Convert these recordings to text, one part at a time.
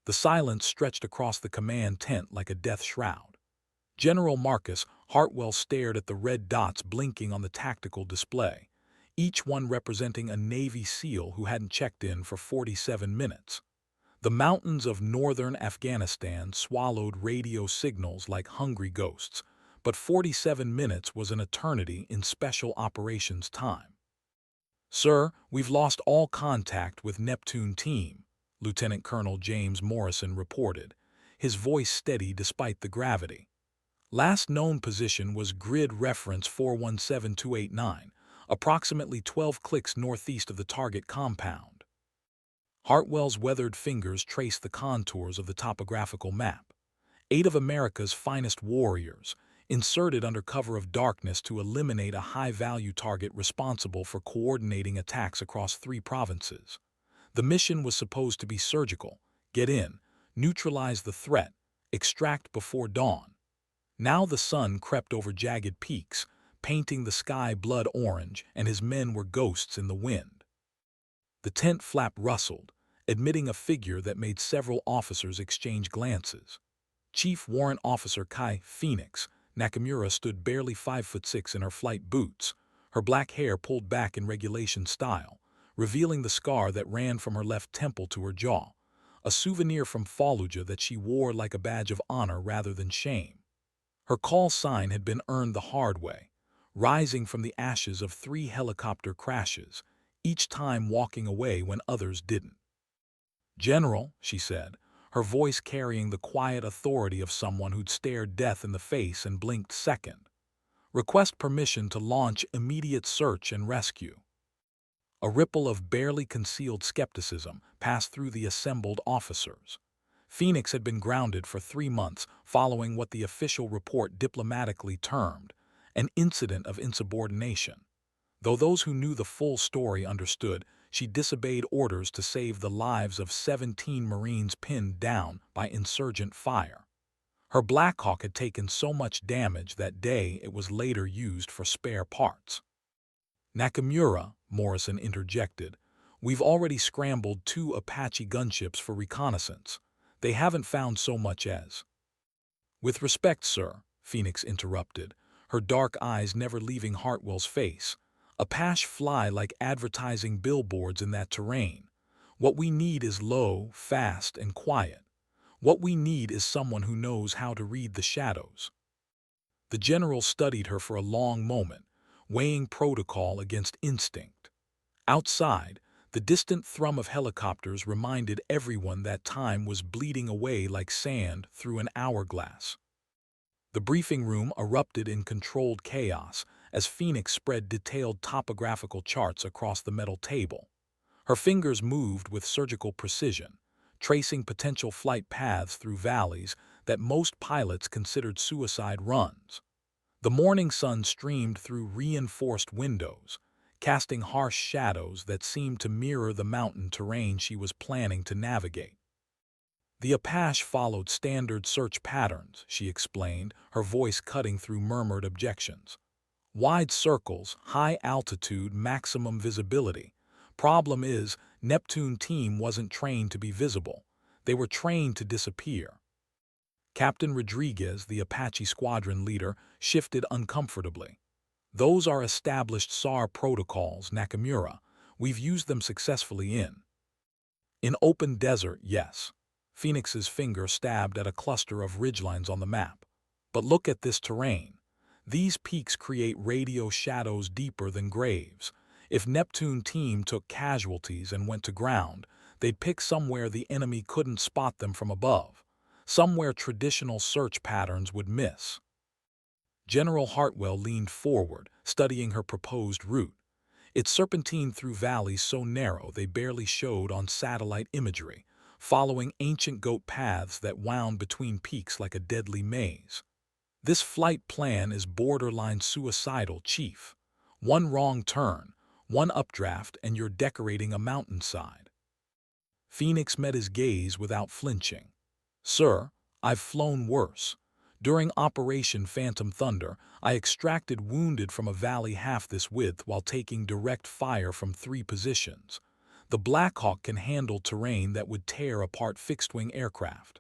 The silence stretched across the command tent like a death shroud. General Marcus Hartwell stared at the red dots blinking on the tactical display, each one representing a Navy SEAL who hadn't checked in for 47 minutes. The mountains of northern Afghanistan swallowed radio signals like hungry ghosts, but 47 minutes was an eternity in special operations time. "Sir, we've lost all contact with Neptune Team," Lieutenant Colonel James Morrison reported, his voice steady despite the gravity. Last known position was grid reference 417289, approximately 12 clicks northeast of the target compound. Hartwell's weathered fingers traced the contours of the topographical map. 8 of America's finest warriors, inserted under cover of darkness to eliminate a high-value target responsible for coordinating attacks across 3 provinces. The mission was supposed to be surgical: get in, neutralize the threat, extract before dawn. Now the sun crept over jagged peaks, painting the sky blood orange, and his men were ghosts in the wind. The tent flap rustled, admitting a figure that made several officers exchange glances. Chief Warrant Officer Kai Phoenix Nakamura stood barely 5'6" in her flight boots, her black hair pulled back in regulation style, revealing the scar that ran from her left temple to her jaw, a souvenir from Fallujah that she wore like a badge of honor rather than shame. Her call sign had been earned the hard way, rising from the ashes of 3 helicopter crashes, each time walking away when others didn't. "General," she said, her voice carrying the quiet authority of someone who'd stared death in the face and blinked second. "Request permission to launch immediate search and rescue." A ripple of barely concealed skepticism passed through the assembled officers. Phoenix had been grounded for 3 months following what the official report diplomatically termed an incident of insubordination. Though those who knew the full story understood, she disobeyed orders to save the lives of 17 Marines pinned down by insurgent fire. Her Blackhawk had taken so much damage that day it was later used for spare parts. "Nakamura," Morrison interjected, "we've already scrambled 2 Apache gunships for reconnaissance. They haven't found so much as—" "With respect, sir," Phoenix interrupted, her dark eyes never leaving Hartwell's face, "Apache fly like advertising billboards in that terrain. What we need is low, fast, and quiet. What we need is someone who knows how to read the shadows." The general studied her for a long moment, weighing protocol against instinct. Outside, the distant thrum of helicopters reminded everyone that time was bleeding away like sand through an hourglass. The briefing room erupted in controlled chaos as Phoenix spread detailed topographical charts across the metal table. Her fingers moved with surgical precision, tracing potential flight paths through valleys that most pilots considered suicide runs. The morning sun streamed through reinforced windows, casting harsh shadows that seemed to mirror the mountain terrain she was planning to navigate. "The Apache followed standard search patterns," she explained, her voice cutting through murmured objections. "Wide circles, high altitude, maximum visibility. Problem is, Neptune Team wasn't trained to be visible. They were trained to disappear." Captain Rodriguez, the Apache squadron leader, shifted uncomfortably. "Those are established SAR protocols, Nakamura. We've used them successfully in open desert, yes." Phoenix's finger stabbed at a cluster of ridgelines on the map. "But look at this terrain. These peaks create radio shadows deeper than graves. If Neptune Team took casualties and went to ground, they'd pick somewhere the enemy couldn't spot them from above, somewhere traditional search patterns would miss." General Hartwell leaned forward, studying her proposed route. It serpentined through valleys so narrow they barely showed on satellite imagery, following ancient goat paths that wound between peaks like a deadly maze. "This flight plan is borderline suicidal, Chief. One wrong turn, one updraft, and you're decorating a mountainside." Phoenix met his gaze without flinching. "Sir, I've flown worse. During Operation Phantom Thunder, I extracted wounded from a valley half this width while taking direct fire from 3 positions. The Blackhawk can handle terrain that would tear apart fixed-wing aircraft.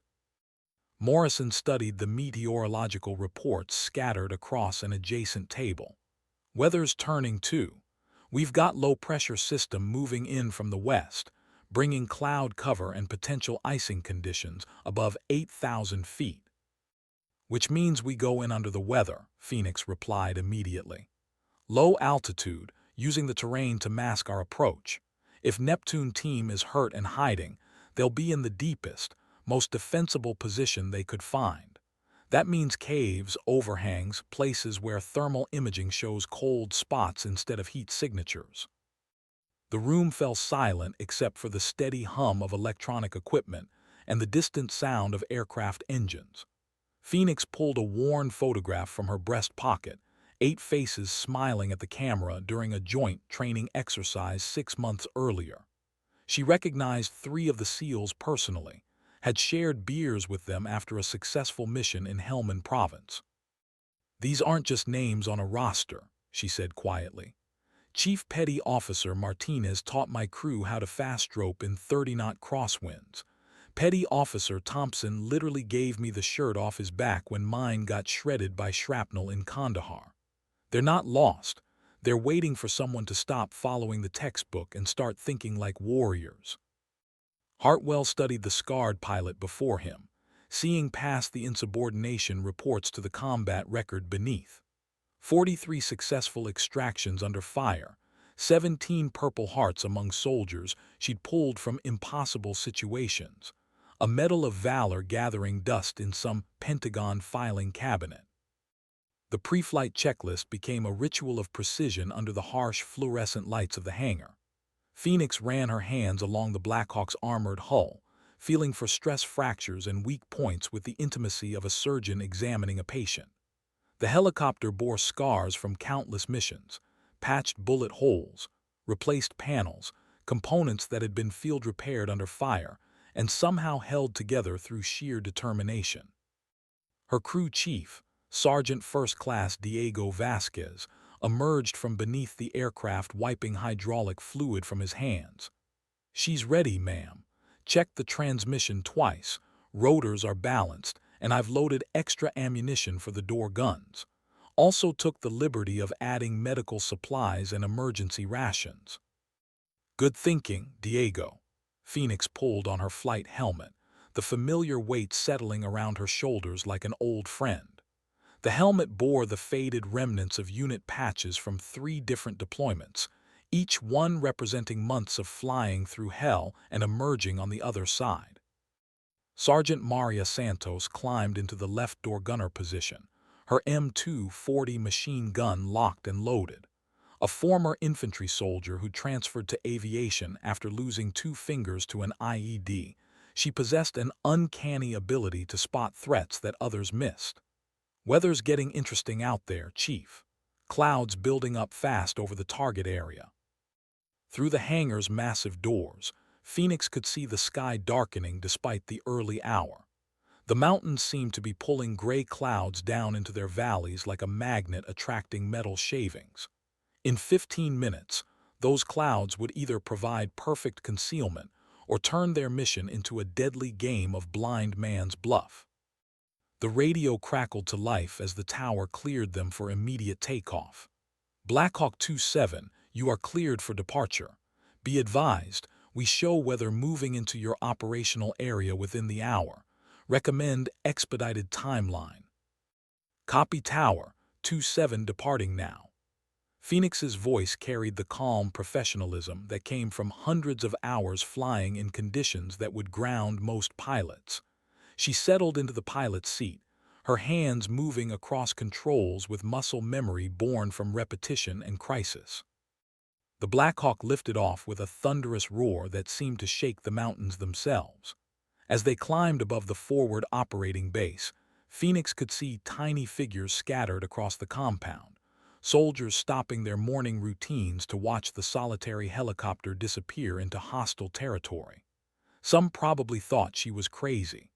Morrison studied the meteorological reports scattered across an adjacent table. Weather's turning too. We've got low-pressure system moving in from the west, bringing cloud cover and potential icing conditions above 8,000 feet. Which means we go in under the weather, Phoenix replied immediately. Low altitude, using the terrain to mask our approach. If Neptune team is hurt and hiding, they'll be in the deepest, most defensible position they could find. That means caves, overhangs, places where thermal imaging shows cold spots instead of heat signatures. The room fell silent except for the steady hum of electronic equipment and the distant sound of aircraft engines. Phoenix pulled a worn photograph from her breast pocket, 8 faces smiling at the camera during a joint training exercise 6 months earlier. She recognized 3 of the SEALs personally, had shared beers with them after a successful mission in Helmand Province. These aren't just names on a roster, she said quietly. Chief Petty Officer Martinez taught my crew how to fast rope in 30-knot crosswinds. Petty Officer Thompson literally gave me the shirt off his back when mine got shredded by shrapnel in Kandahar. They're not lost. They're waiting for someone to stop following the textbook and start thinking like warriors. Hartwell studied the scarred pilot before him, seeing past the insubordination reports to the combat record beneath. 43 successful extractions under fire, 17 Purple Hearts among soldiers she'd pulled from impossible situations, a Medal of Valor gathering dust in some Pentagon filing cabinet. The pre-flight checklist became a ritual of precision under the harsh fluorescent lights of the hangar. Phoenix ran her hands along the Blackhawk's armored hull, feeling for stress fractures and weak points with the intimacy of a surgeon examining a patient. The helicopter bore scars from countless missions, patched bullet holes, replaced panels, components that had been field repaired under fire, and somehow held together through sheer determination. Her crew chief, Sergeant First Class Diego Vasquez, emerged from beneath the aircraft wiping hydraulic fluid from his hands. "She's ready, ma'am. Checked the transmission twice, rotors are balanced, and I've loaded extra ammunition for the door guns. Also took the liberty of adding medical supplies and emergency rations." "Good thinking, Diego." Phoenix pulled on her flight helmet, the familiar weight settling around her shoulders like an old friend. The helmet bore the faded remnants of unit patches from 3 different deployments, each one representing months of flying through hell and emerging on the other side. Sergeant Maria Santos climbed into the left door gunner position, her M240 machine gun locked and loaded. A former infantry soldier who transferred to aviation after losing 2 fingers to an IED, she possessed an uncanny ability to spot threats that others missed. "Weather's getting interesting out there, Chief. Clouds building up fast over the target area." Through the hangar's massive doors, Phoenix could see the sky darkening despite the early hour. The mountains seemed to be pulling gray clouds down into their valleys like a magnet attracting metal shavings. In 15 minutes, those clouds would either provide perfect concealment or turn their mission into a deadly game of blind man's bluff. The radio crackled to life as the tower cleared them for immediate takeoff. "Blackhawk 27, you are cleared for departure. Be advised, we show weather moving into your operational area within the hour. Recommend expedited timeline." "Copy Tower, 27 departing now." Phoenix's voice carried the calm professionalism that came from hundreds of hours flying in conditions that would ground most pilots. She settled into the pilot's seat, her hands moving across controls with muscle memory born from repetition and crisis. The Blackhawk lifted off with a thunderous roar that seemed to shake the mountains themselves. As they climbed above the forward operating base, Phoenix could see tiny figures scattered across the compound, soldiers stopping their morning routines to watch the solitary helicopter disappear into hostile territory. Some probably thought she was crazy.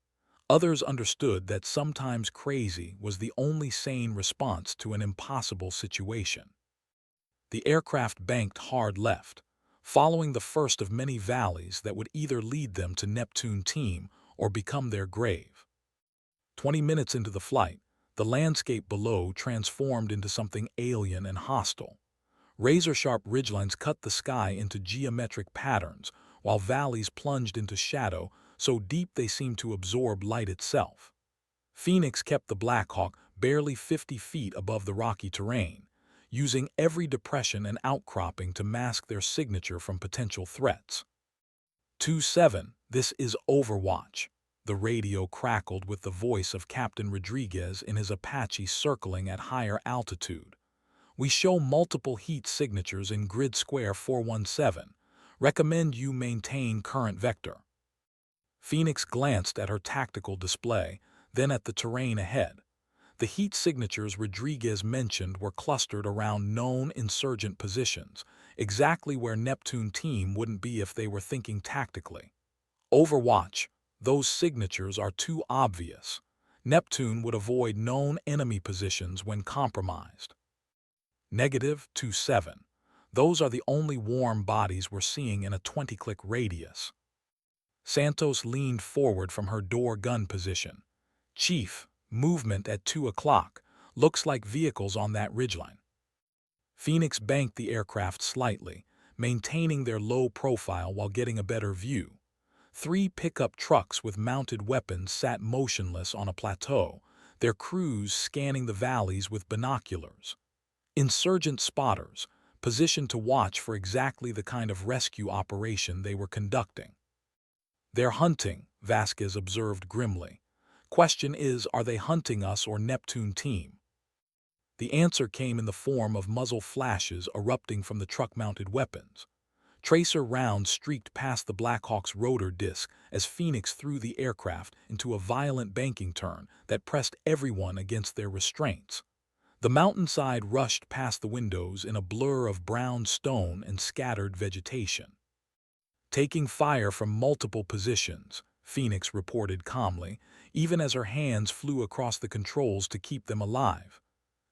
Others understood that sometimes crazy was the only sane response to an impossible situation. The aircraft banked hard left, following the first of many valleys that would either lead them to Neptune Team or become their grave. 20 minutes into the flight, the landscape below transformed into something alien and hostile. Razor-sharp ridgelines cut the sky into geometric patterns, while valleys plunged into shadow so deep they seemed to absorb light itself. Phoenix kept the Blackhawk barely 50 feet above the rocky terrain, using every depression and outcropping to mask their signature from potential threats. 2-7, this is Overwatch. The radio crackled with the voice of Captain Rodriguez in his Apache circling at higher altitude. We show multiple heat signatures in grid square 417. Recommend you maintain current vector. Phoenix glanced at her tactical display, then at the terrain ahead. The heat signatures Rodriguez mentioned were clustered around known insurgent positions, exactly where Neptune Team wouldn't be if they were thinking tactically. Overwatch, those signatures are too obvious. Neptune would avoid known enemy positions when compromised. -2-7. Those are the only warm bodies we're seeing in a 20-click radius. Santos leaned forward from her door gun position. Chief, movement at 2 o'clock. Looks like vehicles on that ridgeline. Phoenix banked the aircraft slightly, maintaining their low profile while getting a better view. 3 pickup trucks with mounted weapons sat motionless on a plateau, their crews scanning the valleys with binoculars. Insurgent spotters, positioned to watch for exactly the kind of rescue operation they were conducting. They're hunting, Vasquez observed grimly. Question is, are they hunting us or Neptune Team? The answer came in the form of muzzle flashes erupting from the truck-mounted weapons. Tracer rounds streaked past the Blackhawk's rotor disc as Phoenix threw the aircraft into a violent banking turn that pressed everyone against their restraints. The mountainside rushed past the windows in a blur of brown stone and scattered vegetation. Taking fire from multiple positions, Phoenix reported calmly, even as her hands flew across the controls to keep them alive.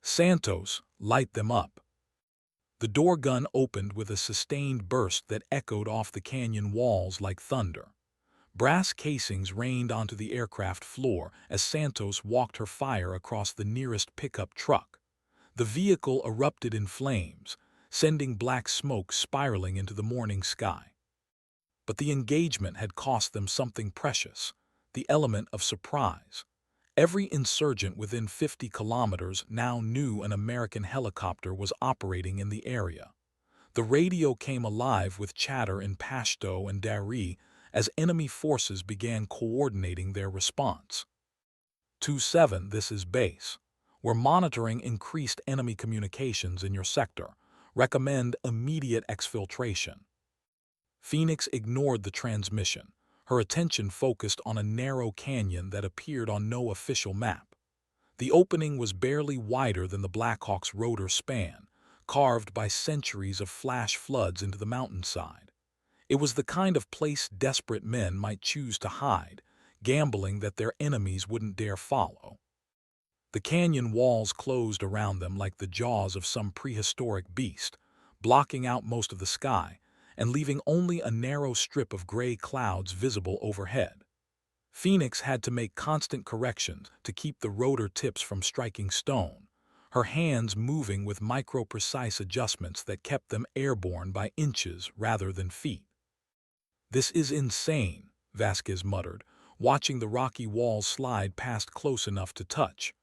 Santos, light them up. The door gun opened with a sustained burst that echoed off the canyon walls like thunder. Brass casings rained onto the aircraft floor as Santos walked her fire across the nearest pickup truck. The vehicle erupted in flames, sending black smoke spiraling into the morning sky. But the engagement had cost them something precious, the element of surprise. Every insurgent within 50 kilometers now knew an American helicopter was operating in the area. The radio came alive with chatter in Pashto and Dari as enemy forces began coordinating their response. 2-7, this is base. We're monitoring increased enemy communications in your sector. Recommend immediate exfiltration. Phoenix ignored the transmission, her attention focused on a narrow canyon that appeared on no official map. The opening was barely wider than the Blackhawk's rotor span, carved by centuries of flash floods into the mountainside. It was the kind of place desperate men might choose to hide, gambling that their enemies wouldn't dare follow. The canyon walls closed around them like the jaws of some prehistoric beast, blocking out most of the sky and leaving only a narrow strip of gray clouds visible overhead. Phoenix had to make constant corrections to keep the rotor tips from striking stone, her hands moving with micro-precise adjustments that kept them airborne by inches rather than feet. This is insane, Vasquez muttered, watching the rocky walls slide past close enough to touch.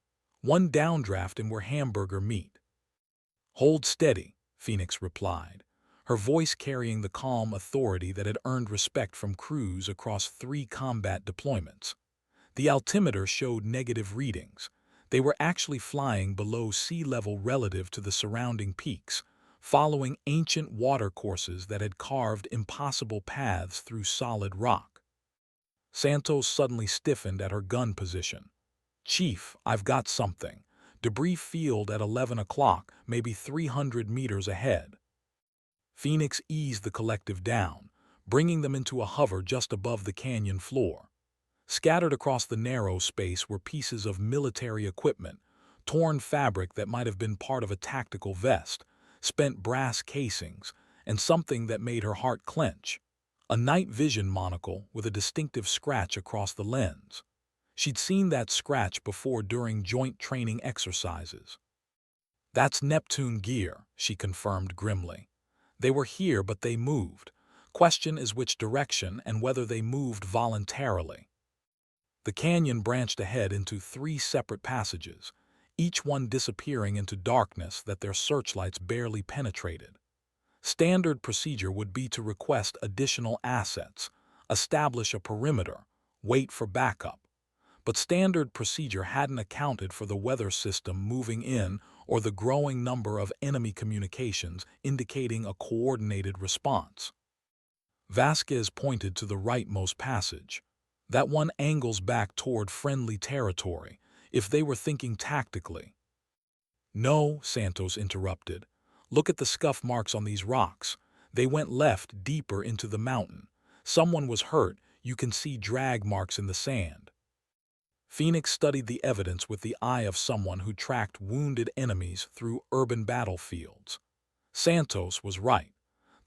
One downdraft and we're hamburger meat. Hold steady, Phoenix replied, her voice carrying the calm authority that had earned respect from crews across 3 combat deployments. The altimeter showed negative readings. They were actually flying below sea level relative to the surrounding peaks, following ancient watercourses that had carved impossible paths through solid rock. Santos suddenly stiffened at her gun position. Chief, I've got something. Debris field at 11 o'clock, maybe 300 meters ahead. Phoenix eased the collective down, bringing them into a hover just above the canyon floor. Scattered across the narrow space were pieces of military equipment, torn fabric that might have been part of a tactical vest, spent brass casings, and something that made her heart clench: a night vision monocle with a distinctive scratch across the lens. She'd seen that scratch before during joint training exercises. "That's Neptune gear," she confirmed grimly. "They were here, but they moved. Question is which direction and whether they moved voluntarily." The canyon branched ahead into 3 separate passages, each one disappearing into darkness that their searchlights barely penetrated. Standard procedure would be to request additional assets, establish a perimeter, wait for backup. But standard procedure hadn't accounted for the weather system moving in or the growing number of enemy communications indicating a coordinated response. Vasquez pointed to the rightmost passage. "That one angles back toward friendly territory, if they were thinking tactically." "No," Santos interrupted. "Look at the scuff marks on these rocks. They went left deeper into the mountain. Someone was hurt, you can see drag marks in the sand." Phoenix studied the evidence with the eye of someone who tracked wounded enemies through urban battlefields. Santos was right.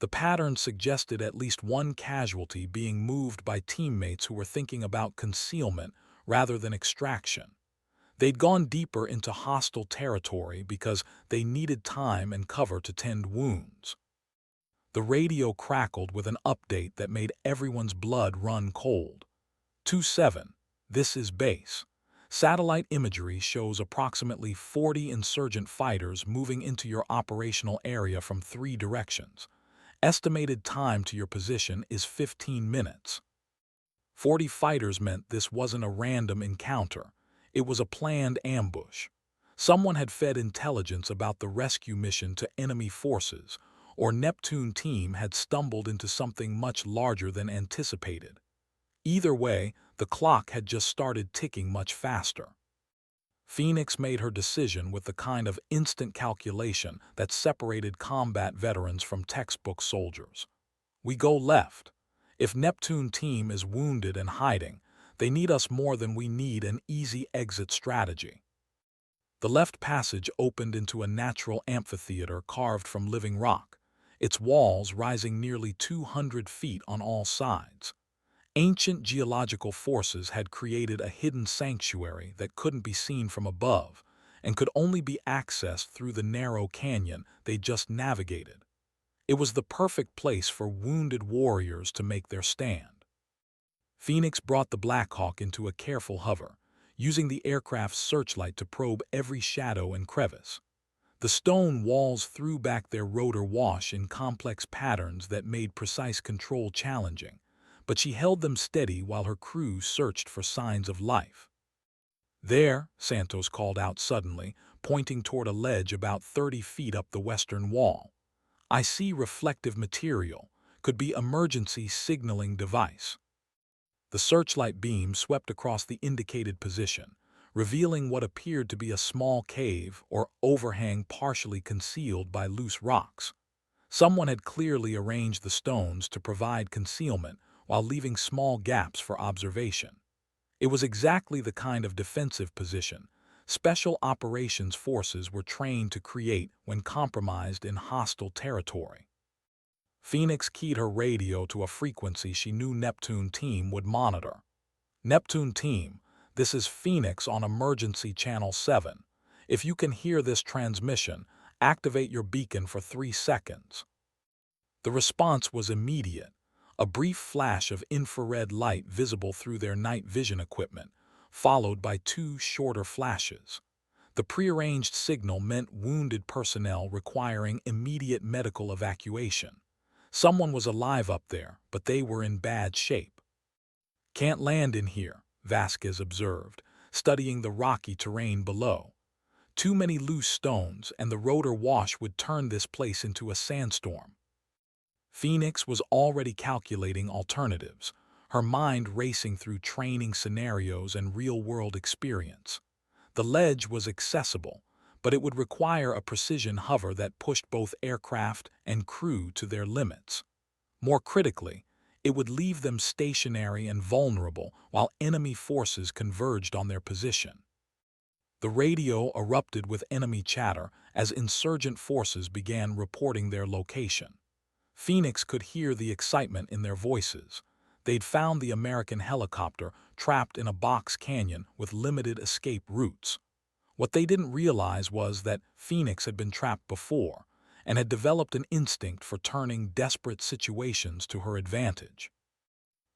The pattern suggested at least one casualty being moved by teammates who were thinking about concealment rather than extraction. They'd gone deeper into hostile territory because they needed time and cover to tend wounds. The radio crackled with an update that made everyone's blood run cold. 2-7. This is base. Satellite imagery shows approximately 40 insurgent fighters moving into your operational area from 3 directions. Estimated time to your position is 15 minutes. 40 fighters meant this wasn't a random encounter. It was a planned ambush. Someone had fed intelligence about the rescue mission to enemy forces, or Neptune team had stumbled into something much larger than anticipated. Either way, the clock had just started ticking much faster. Phoenix made her decision with the kind of instant calculation that separated combat veterans from textbook soldiers. "We go left. If Neptune team is wounded and hiding, they need us more than we need an easy exit strategy." The left passage opened into a natural amphitheater carved from living rock, its walls rising nearly 200 feet on all sides. Ancient geological forces had created a hidden sanctuary that couldn't be seen from above and could only be accessed through the narrow canyon they just navigated. It was the perfect place for wounded warriors to make their stand. Phoenix brought the Blackhawk into a careful hover, using the aircraft's searchlight to probe every shadow and crevice. The stone walls threw back their rotor wash in complex patterns that made precise control challenging, but she held them steady while her crew searched for signs of life. "There," Santos called out suddenly, pointing toward a ledge about 30 feet up the western wall. "I see reflective material. Could be emergency signaling device." The searchlight beam swept across the indicated position, revealing what appeared to be a small cave or overhang partially concealed by loose rocks. Someone had clearly arranged the stones to provide concealment while leaving small gaps for observation. It was exactly the kind of defensive position special operations forces were trained to create when compromised in hostile territory. Phoenix keyed her radio to a frequency she knew Neptune team would monitor. "Neptune team, this is Phoenix on emergency channel 7. If you can hear this transmission, activate your beacon for 3 seconds. The response was immediate, a brief flash of infrared light visible through their night vision equipment, followed by 2 shorter flashes. The prearranged signal meant wounded personnel requiring immediate medical evacuation. Someone was alive up there, but they were in bad shape. "Can't land in here," Vasquez observed, studying the rocky terrain below. "Too many loose stones, and the rotor wash would turn this place into a sandstorm." Phoenix was already calculating alternatives, her mind racing through training scenarios and real-world experience. The ledge was accessible, but it would require a precision hover that pushed both aircraft and crew to their limits. More critically, it would leave them stationary and vulnerable while enemy forces converged on their position. The radio erupted with enemy chatter as insurgent forces began reporting their location. Phoenix could hear the excitement in their voices. They'd found the American helicopter trapped in a box canyon with limited escape routes. What they didn't realize was that Phoenix had been trapped before and had developed an instinct for turning desperate situations to her advantage.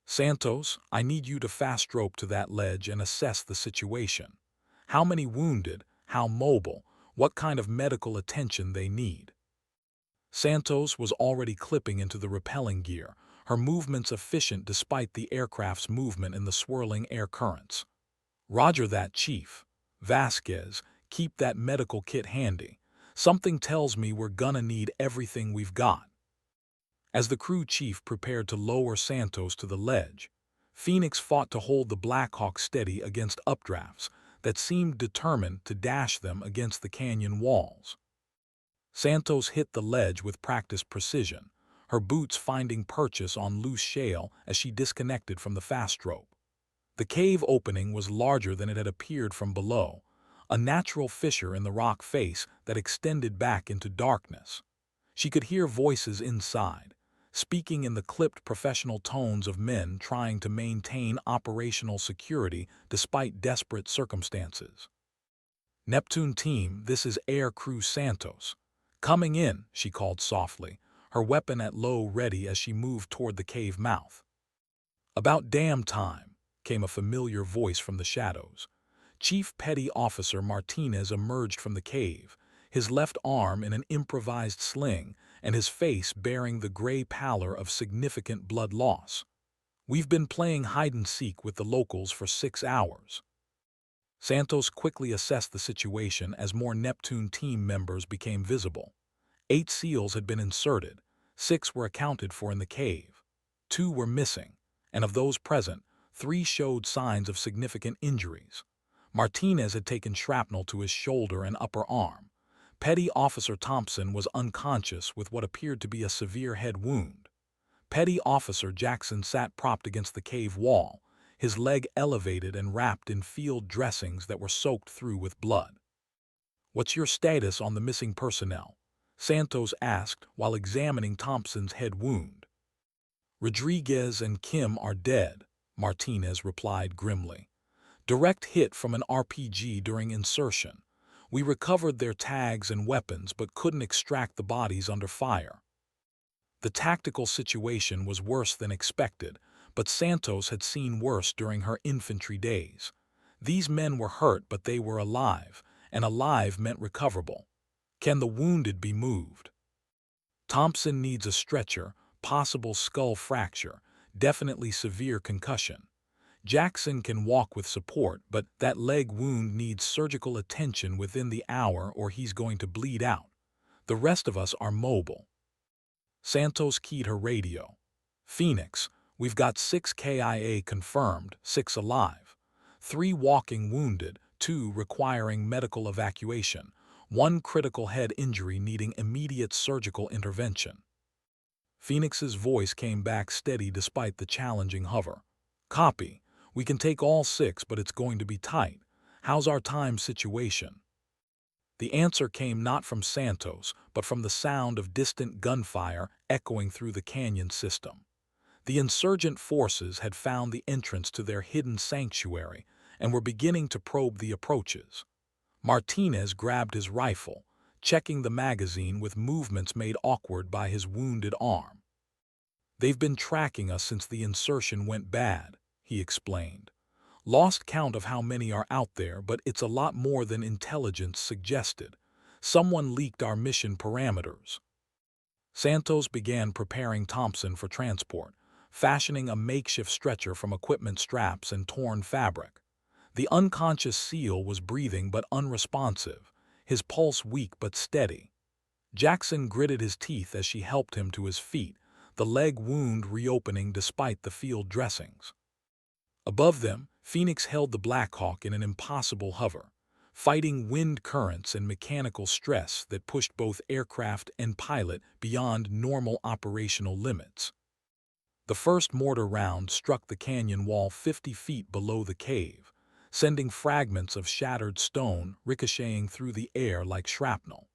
Santos, I need you to fast rope to that ledge and assess the situation. How many wounded, how mobile, what kind of medical attention they need. Santos was already clipping into the rappelling gear, her movements efficient despite the aircraft's movement in the swirling air currents. Roger that, Chief. Vasquez, keep that medical kit handy. Something tells me we're gonna need everything we've got. As the crew chief prepared to lower Santos to the ledge, Phoenix fought to hold the Blackhawk steady against updrafts that seemed determined to dash them against the canyon walls. Santos hit the ledge with practiced precision, her boots finding purchase on loose shale as she disconnected from the fast rope. The cave opening was larger than it had appeared from below, a natural fissure in the rock face that extended back into darkness. She could hear voices inside, speaking in the clipped professional tones of men trying to maintain operational security despite desperate circumstances. Neptune Team, this is Air Crew Santos. Coming in, she called softly, her weapon at low ready as she moved toward the cave mouth. About damn time, came a familiar voice from the shadows. Chief Petty Officer Martinez emerged from the cave, his left arm in an improvised sling and his face bearing the gray pallor of significant blood loss. We've been playing hide-and-seek with the locals for 6 hours. Santos quickly assessed the situation as more Neptune team members became visible. 8 SEALs had been inserted, 6 were accounted for in the cave. 2 were missing, and of those present, 3 showed signs of significant injuries. Martinez had taken shrapnel to his shoulder and upper arm. Petty Officer Thompson was unconscious with what appeared to be a severe head wound. Petty Officer Jackson sat propped against the cave wall, his leg elevated and wrapped in field dressings that were soaked through with blood. "What's your status on the missing personnel?" Santos asked while examining Thompson's head wound. "Rodriguez and Kim are dead," Martinez replied grimly. "Direct hit from an RPG during insertion. We recovered their tags and weapons but couldn't extract the bodies under fire." The tactical situation was worse than expected, but Santos had seen worse during her infantry days. These men were hurt, but they were alive, and alive meant recoverable. Can the wounded be moved? Thompson needs a stretcher, possible skull fracture, definitely severe concussion. Jackson can walk with support, but that leg wound needs surgical attention within the hour or he's going to bleed out. The rest of us are mobile. Santos keyed her radio. "Phoenix, we've got 6 KIA confirmed, 6 alive. 3 walking wounded, 2 requiring medical evacuation, 1 critical head injury needing immediate surgical intervention." Phoenix's voice came back steady despite the challenging hover. "Copy. We can take all 6, but it's going to be tight. How's our time situation?" The answer came not from Santos, but from the sound of distant gunfire echoing through the canyon system. The insurgent forces had found the entrance to their hidden sanctuary and were beginning to probe the approaches. Martinez grabbed his rifle, checking the magazine with movements made awkward by his wounded arm. "They've been tracking us since the insertion went bad," he explained. "Lost count of how many are out there, but it's a lot more than intelligence suggested. Someone leaked our mission parameters." Santos began preparing Thompson for transport, fashioning a makeshift stretcher from equipment straps and torn fabric. The unconscious SEAL was breathing but unresponsive, his pulse weak but steady. Jackson gritted his teeth as she helped him to his feet, the leg wound reopening despite the field dressings. Above them, Phoenix held the Blackhawk in an impossible hover, fighting wind currents and mechanical stress that pushed both aircraft and pilot beyond normal operational limits. The first mortar round struck the canyon wall 50 feet below the cave, sending fragments of shattered stone ricocheting through the air like shrapnel.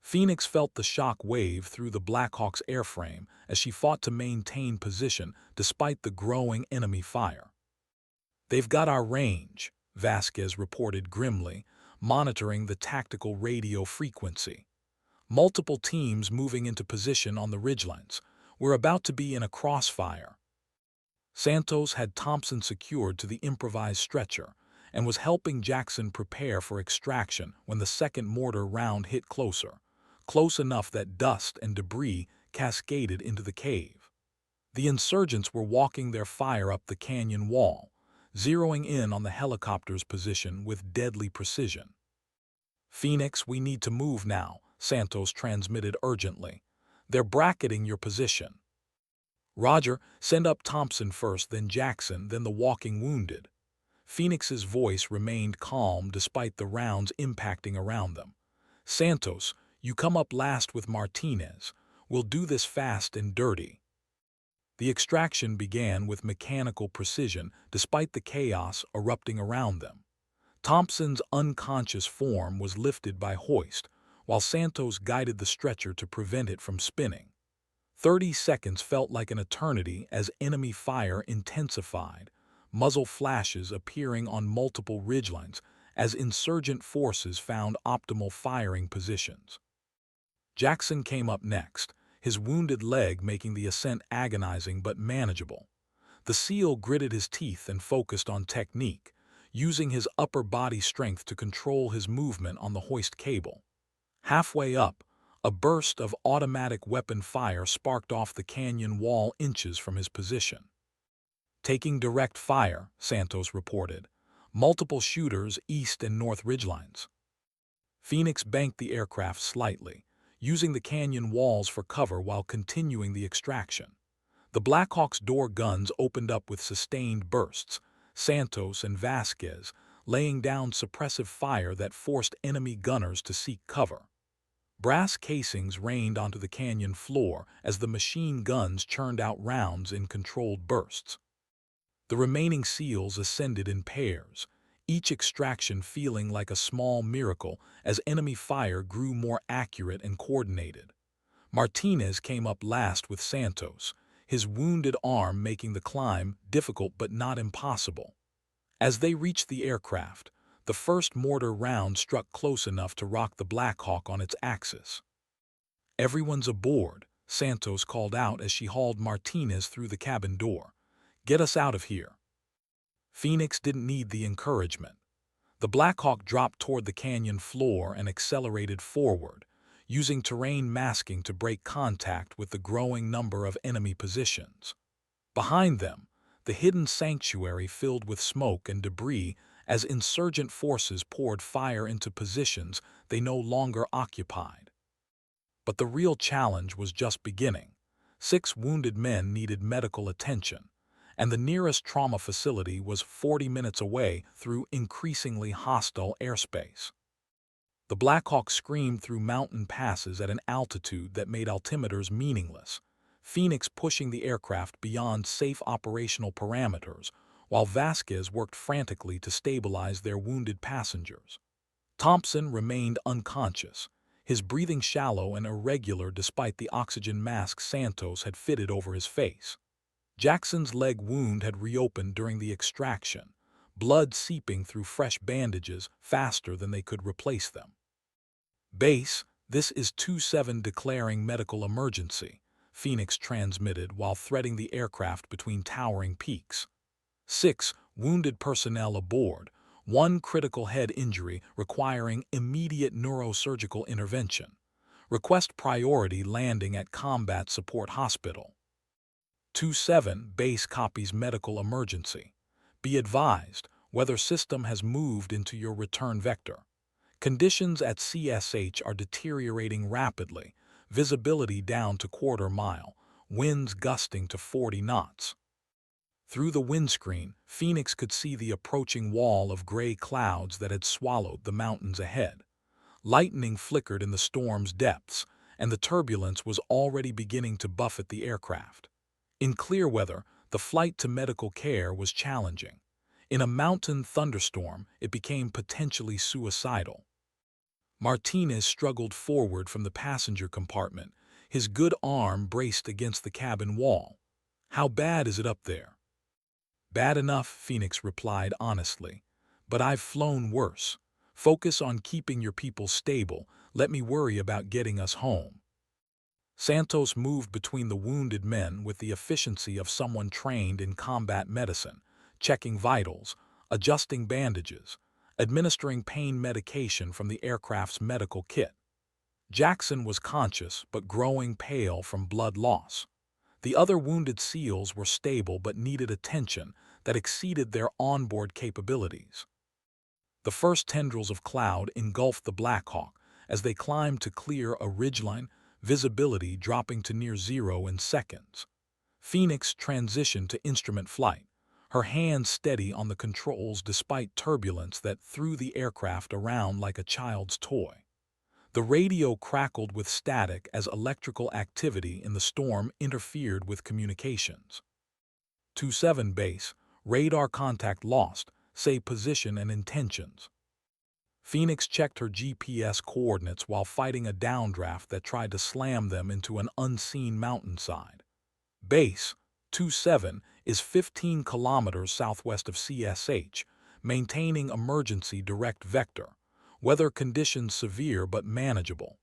Phoenix felt the shock wave through the Blackhawk's airframe as she fought to maintain position despite the growing enemy fire. "They've got our range," Vasquez reported grimly, monitoring the tactical radio frequency. "Multiple teams moving into position on the ridgelines. We're about to be in a crossfire." Santos had Thompson secured to the improvised stretcher and was helping Jackson prepare for extraction when the second mortar round hit closer, close enough that dust and debris cascaded into the cave. The insurgents were walking their fire up the canyon wall, zeroing in on the helicopter's position with deadly precision. "Phoenix, we need to move now," Santos transmitted urgently. "They're bracketing your position." "Roger, send up Thompson first, then Jackson, then the walking wounded." Phoenix's voice remained calm despite the rounds impacting around them. "Santos, you come up last with Martinez. We'll do this fast and dirty." The extraction began with mechanical precision despite the chaos erupting around them. Thompson's unconscious form was lifted by hoist, while Santos guided the stretcher to prevent it from spinning. 30 seconds felt like an eternity as enemy fire intensified, muzzle flashes appearing on multiple ridgelines as insurgent forces found optimal firing positions. Jackson came up next, his wounded leg making the ascent agonizing but manageable. The SEAL gritted his teeth and focused on technique, using his upper body strength to control his movement on the hoist cable. Halfway up, a burst of automatic weapon fire sparked off the canyon wall inches from his position. "Taking direct fire," Santos reported. "Multiple shooters east and north ridgelines." Phoenix banked the aircraft slightly, using the canyon walls for cover while continuing the extraction. The Blackhawk's door guns opened up with sustained bursts, Santos and Vasquez laying down suppressive fire that forced enemy gunners to seek cover. Brass casings rained onto the canyon floor as the machine guns churned out rounds in controlled bursts. The remaining SEALs ascended in pairs, each extraction feeling like a small miracle as enemy fire grew more accurate and coordinated. Martinez came up last with Santos, his wounded arm making the climb difficult but not impossible. As they reached the aircraft, the first mortar round struck close enough to rock the Blackhawk on its axis. "Everyone's aboard," Santos called out as she hauled Martinez through the cabin door. "Get us out of here." Phoenix didn't need the encouragement. The Blackhawk dropped toward the canyon floor and accelerated forward, using terrain masking to break contact with the growing number of enemy positions. Behind them, the hidden sanctuary filled with smoke and debris as insurgent forces poured fire into positions they no longer occupied. But the real challenge was just beginning. 6 wounded men needed medical attention, and the nearest trauma facility was 40 minutes away through increasingly hostile airspace. The Blackhawk screamed through mountain passes at an altitude that made altimeters meaningless, Phoenix pushing the aircraft beyond safe operational parameters, while Vasquez worked frantically to stabilize their wounded passengers. Thompson remained unconscious, his breathing shallow and irregular despite the oxygen mask Santos had fitted over his face. Jackson's leg wound had reopened during the extraction, blood seeping through fresh bandages faster than they could replace them. "Base, this is 2-7 declaring medical emergency," Phoenix transmitted while threading the aircraft between towering peaks. 6 wounded personnel aboard, 1 critical head injury requiring immediate neurosurgical intervention. Request priority landing at Combat Support Hospital. 2-7 base copies medical emergency. Be advised, weather system has moved into your return vector. Conditions at CSH are deteriorating rapidly, visibility down to quarter mile, winds gusting to 40 knots. Through the windscreen, Phoenix could see the approaching wall of gray clouds that had swallowed the mountains ahead. Lightning flickered in the storm's depths, and the turbulence was already beginning to buffet the aircraft. In clear weather, the flight to medical care was challenging. In a mountain thunderstorm, it became potentially suicidal. Martinez struggled forward from the passenger compartment, his good arm braced against the cabin wall. "How bad is it up there?" "Bad enough," Phoenix replied honestly. "But I've flown worse. Focus on keeping your people stable. Let me worry about getting us home." Santos moved between the wounded men with the efficiency of someone trained in combat medicine, checking vitals, adjusting bandages, administering pain medication from the aircraft's medical kit. Jackson was conscious but growing pale from blood loss. The other wounded SEALs were stable but needed attention that exceeded their onboard capabilities. The first tendrils of cloud engulfed the Blackhawk as they climbed to clear a ridgeline, visibility dropping to near zero in seconds. Phoenix transitioned to instrument flight, her hands steady on the controls despite turbulence that threw the aircraft around like a child's toy. The radio crackled with static as electrical activity in the storm interfered with communications. 27 base, radar contact lost, say position and intentions. Phoenix checked her GPS coordinates while fighting a downdraft that tried to slam them into an unseen mountainside. Base 27 is 15 kilometers southwest of CSH, maintaining emergency direct vector. Weather conditions severe but manageable.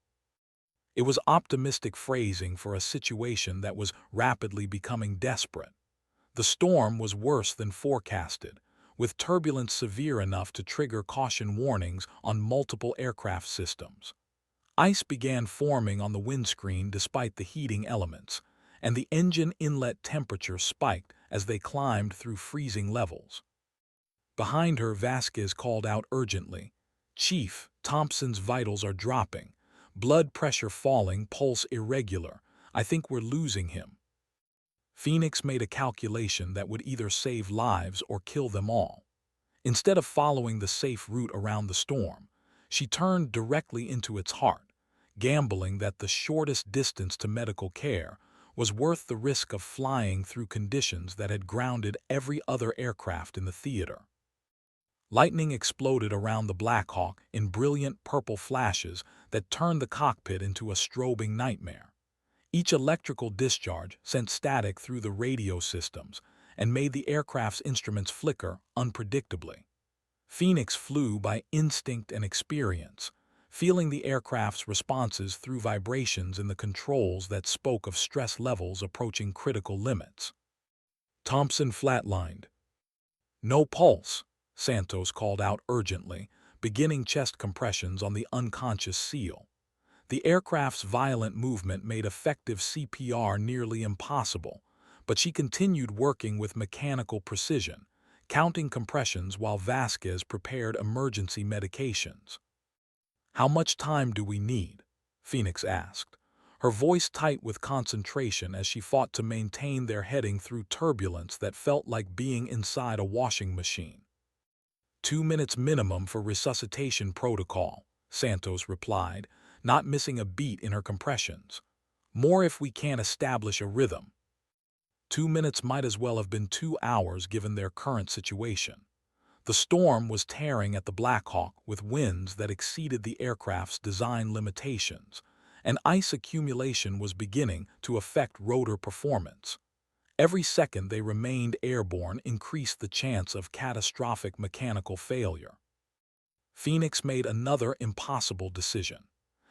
It was optimistic phrasing for a situation that was rapidly becoming desperate. The storm was worse than forecasted, with turbulence severe enough to trigger caution warnings on multiple aircraft systems. Ice began forming on the windscreen despite the heating elements, and the engine inlet temperature spiked as they climbed through freezing levels. Behind her, Vasquez called out urgently, "Chief, Thompson's vitals are dropping. Blood pressure falling, pulse irregular. I think we're losing him." Phoenix made a calculation that would either save lives or kill them all. Instead of following the safe route around the storm, she turned directly into its heart, gambling that the shortest distance to medical care was worth the risk of flying through conditions that had grounded every other aircraft in the theater. Lightning exploded around the Blackhawk in brilliant purple flashes that turned the cockpit into a strobing nightmare. Each electrical discharge sent static through the radio systems and made the aircraft's instruments flicker unpredictably. Phoenix flew by instinct and experience, feeling the aircraft's responses through vibrations in the controls that spoke of stress levels approaching critical limits. Thompson flatlined. "No pulse," Santos called out urgently, beginning chest compressions on the unconscious SEAL. The aircraft's violent movement made effective CPR nearly impossible, but she continued working with mechanical precision, counting compressions while Vasquez prepared emergency medications. "How much time do we need?" Phoenix asked, her voice tight with concentration as she fought to maintain their heading through turbulence that felt like being inside a washing machine. 2 minutes minimum for resuscitation protocol, Santos replied, not missing a beat in her compressions. "More if we can't establish a rhythm." 2 minutes might as well have been 2 hours given their current situation. The storm was tearing at the Blackhawk with winds that exceeded the aircraft's design limitations, and ice accumulation was beginning to affect rotor performance. Every second they remained airborne increased the chance of catastrophic mechanical failure. Phoenix made another impossible decision.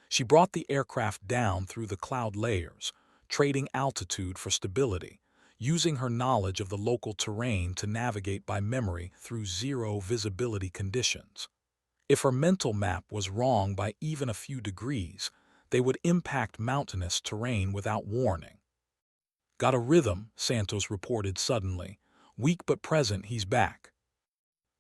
She brought the aircraft down through the cloud layers, trading altitude for stability, using her knowledge of the local terrain to navigate by memory through zero visibility conditions. If her mental map was wrong by even a few degrees, they would impact mountainous terrain without warning. "Got a rhythm," Santos reported suddenly. "Weak but present, he's back."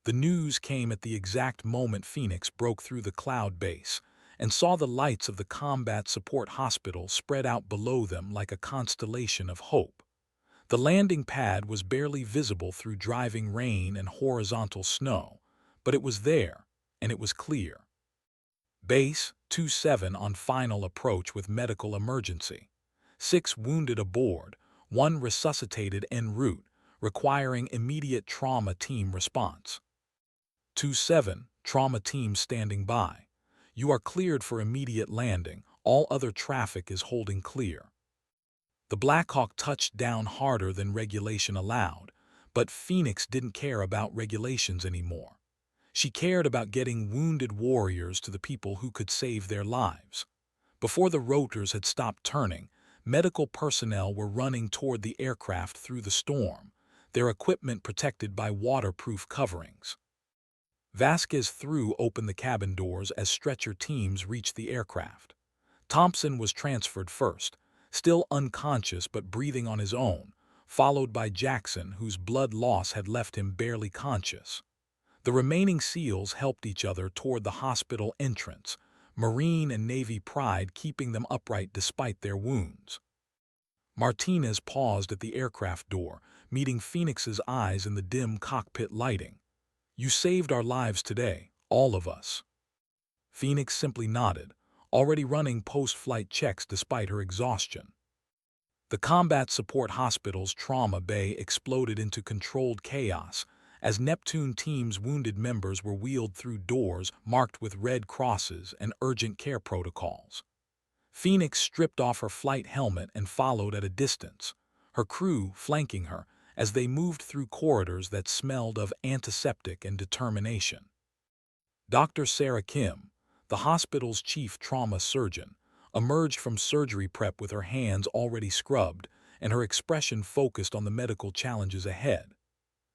The news came at the exact moment Phoenix broke through the cloud base and saw the lights of the combat support hospital spread out below them like a constellation of hope. The landing pad was barely visible through driving rain and horizontal snow, but it was there, and it was clear. Base 27 on final approach with medical emergency. 6 wounded aboard, 1 resuscitated en route, requiring immediate trauma team response. 27, trauma team standing by. You are cleared for immediate landing. All other traffic is holding clear." The Blackhawk touched down harder than regulation allowed, but Phoenix didn't care about regulations anymore. She cared about getting wounded warriors to the people who could save their lives. Before the rotors had stopped turning, medical personnel were running toward the aircraft through the storm, their equipment protected by waterproof coverings. Vasquez threw open the cabin doors as stretcher teams reached the aircraft. Thompson was transferred first, still unconscious but breathing on his own, followed by Jackson, whose blood loss had left him barely conscious. The remaining SEALs helped each other toward the hospital entrance, Marine and Navy pride keeping them upright despite their wounds. Martinez paused at the aircraft door, meeting Phoenix's eyes in the dim cockpit lighting. "You saved our lives today, all of us." Phoenix simply nodded, already running post-flight checks despite her exhaustion. The Combat Support Hospital's trauma bay exploded into controlled chaos as Neptune team's wounded members were wheeled through doors marked with red crosses and urgent care protocols. Phoenix stripped off her flight helmet and followed at a distance, her crew flanking her as they moved through corridors that smelled of antiseptic and determination. Dr. Sarah Kim, the hospital's chief trauma surgeon, emerged from surgery prep with her hands already scrubbed and her expression focused on the medical challenges ahead.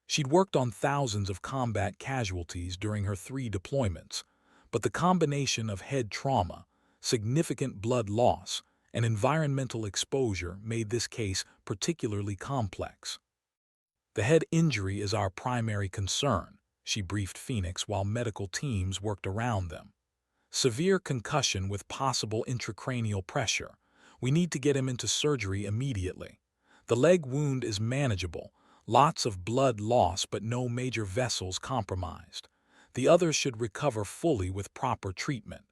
She'd worked on thousands of combat casualties during her 3 deployments, but the combination of head trauma, significant blood loss, and environmental exposure made this case particularly complex. "The head injury is our primary concern," she briefed Phoenix while medical teams worked around them. "Severe concussion with possible intracranial pressure. We need to get him into surgery immediately. The leg wound is manageable, lots of blood loss but no major vessels compromised. The others should recover fully with proper treatment."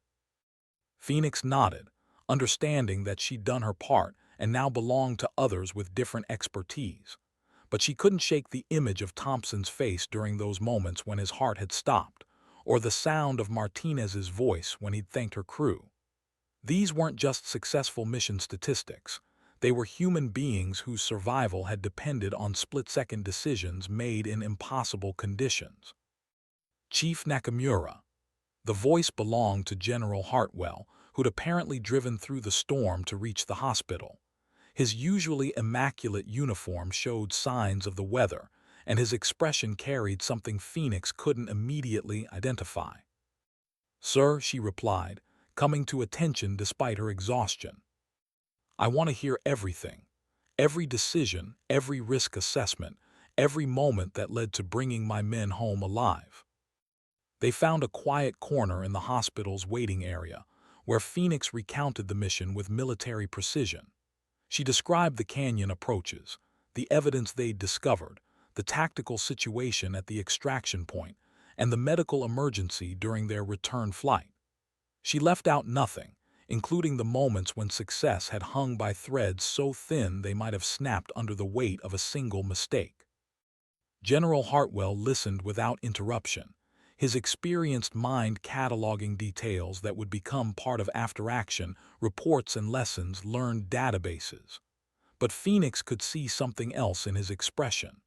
Phoenix nodded, understanding that she'd done her part and now belonged to others with different expertise. But she couldn't shake the image of Thompson's face during those moments when his heart had stopped, or the sound of Martinez's voice when he'd thanked her crew. These weren't just successful mission statistics. They were human beings whose survival had depended on split-second decisions made in impossible conditions. "Chief Nakamura." The voice belonged to General Hartwell, who'd apparently driven through the storm to reach the hospital. His usually immaculate uniform showed signs of the weather, and his expression carried something Phoenix couldn't immediately identify. "Sir," she replied, coming to attention despite her exhaustion. "I want to hear everything. Every decision, every risk assessment, every moment that led to bringing my men home alive." They found a quiet corner in the hospital's waiting area, where Phoenix recounted the mission with military precision. She described the canyon approaches, the evidence they'd discovered, the tactical situation at the extraction point, and the medical emergency during their return flight. She left out nothing, including the moments when success had hung by threads so thin they might have snapped under the weight of a single mistake. General Hartwell listened without interruption, his experienced mind cataloging details that would become part of after-action reports and lessons learned databases. But Phoenix could see something else in his expression,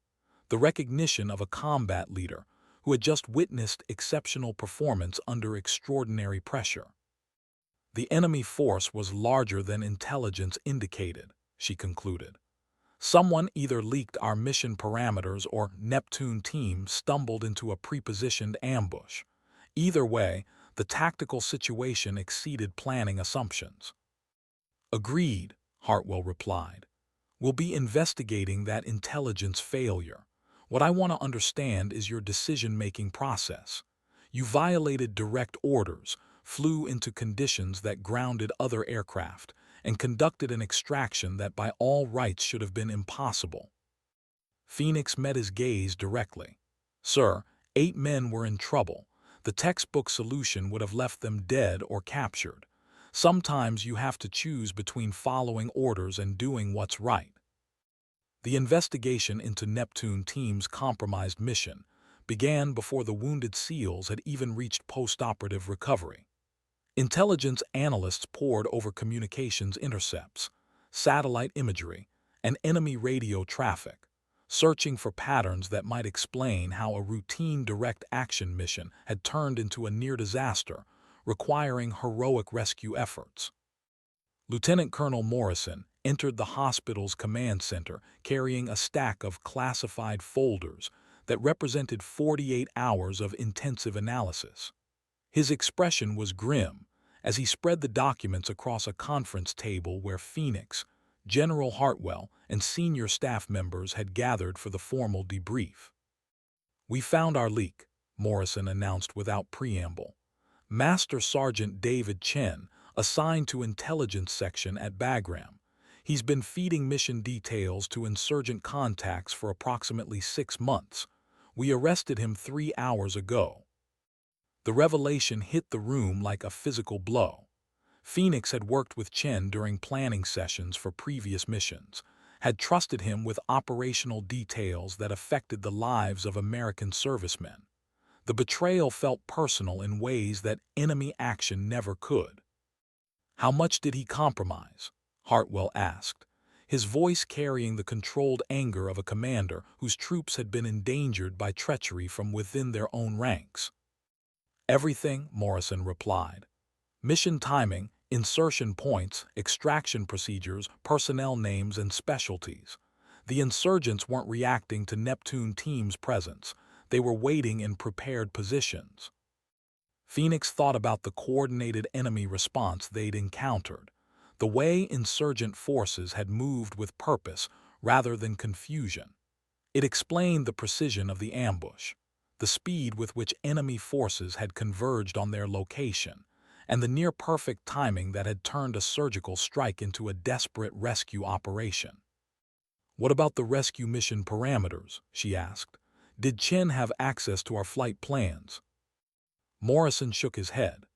the recognition of a combat leader who had just witnessed exceptional performance under extraordinary pressure. "The enemy force was larger than intelligence indicated," she concluded. "Someone either leaked our mission parameters or Neptune team stumbled into a prepositioned ambush. Either way, the tactical situation exceeded planning assumptions." "Agreed," Hartwell replied. "We'll be investigating that intelligence failure. What I want to understand is your decision-making process. You violated direct orders, flew into conditions that grounded other aircraft, and conducted an extraction that by all rights should have been impossible." Phoenix met his gaze directly. "Sir, 8 men were in trouble. The textbook solution would have left them dead or captured. Sometimes you have to choose between following orders and doing what's right." The investigation into Neptune team's compromised mission began before the wounded SEALs had even reached post-operative recovery. Intelligence analysts pored over communications intercepts, satellite imagery, and enemy radio traffic, searching for patterns that might explain how a routine direct action mission had turned into a near disaster, requiring heroic rescue efforts. Lieutenant Colonel Morrison entered the hospital's command center carrying a stack of classified folders that represented 48 hours of intensive analysis. His expression was grim as he spread the documents across a conference table where Phoenix, General Hartwell, and senior staff members had gathered for the formal debrief. "We found our leak," Morrison announced without preamble. "Master Sergeant David Chen, assigned to Intelligence Section at Bagram. He's been feeding mission details to insurgent contacts for approximately 6 months. We arrested him 3 hours ago." The revelation hit the room like a physical blow. Phoenix had worked with Chen during planning sessions for previous missions, had trusted him with operational details that affected the lives of American servicemen. The betrayal felt personal in ways that enemy action never could. "How much did he compromise?" Hartwell asked, his voice carrying the controlled anger of a commander whose troops had been endangered by treachery from within their own ranks. "Everything," Morrison replied. "Mission timing, insertion points, extraction procedures, personnel names, and specialties. The insurgents weren't reacting to Neptune team's presence. They were waiting in prepared positions." Phoenix thought about the coordinated enemy response they'd encountered, the way insurgent forces had moved with purpose rather than confusion. It explained the precision of the ambush, the speed with which enemy forces had converged on their location, and the near-perfect timing that had turned a surgical strike into a desperate rescue operation. "What about the rescue mission parameters?" she asked. "Did Chen have access to our flight plans?" Morrison shook his head.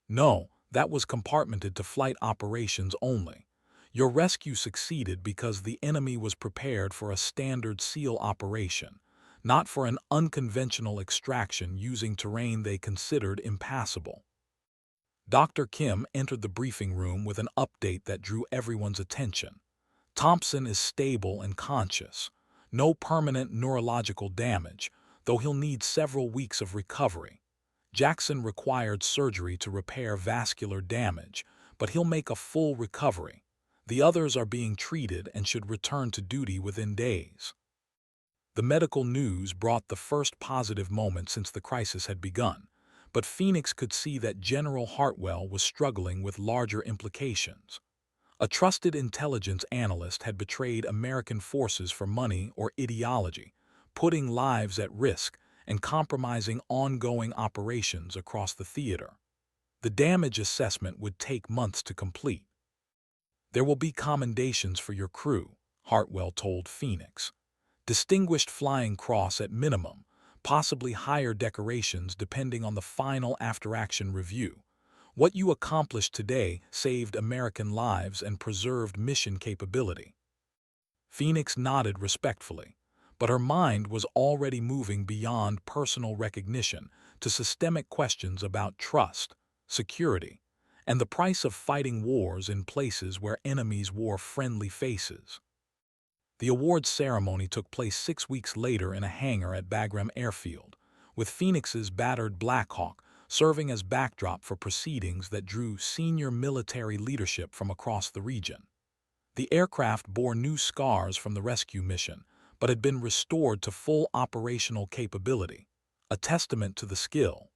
"No, that was compartmented to flight operations only. Your rescue succeeded because the enemy was prepared for a standard SEAL operation, not for an unconventional extraction using terrain they considered impassable." Dr. Kim entered the briefing room with an update that drew everyone's attention. "Thompson is stable and conscious. No permanent neurological damage, though he'll need several weeks of recovery. Jackson required surgery to repair vascular damage, but he'll make a full recovery. The others are being treated and should return to duty within days." The medical news brought the first positive moment since the crisis had begun, but Phoenix could see that General Hartwell was struggling with larger implications. A trusted intelligence analyst had betrayed American forces for money or ideology, putting lives at risk and compromising ongoing operations across the theater. The damage assessment would take months to complete. "There will be commendations for your crew," Hartwell told Phoenix. "Distinguished Flying Cross at minimum, possibly higher decorations depending on the final after-action review. What you accomplished today saved American lives and preserved mission capability." Phoenix nodded respectfully, but her mind was already moving beyond personal recognition to systemic questions about trust, security, and the price of fighting wars in places where enemies wore friendly faces. The awards ceremony took place 6 weeks later in a hangar at Bagram Airfield, with Phoenix's battered Blackhawk serving as backdrop for proceedings that drew senior military leadership from across the region. The aircraft bore new scars from the rescue mission, but had been restored to full operational capability, a testament to the skill,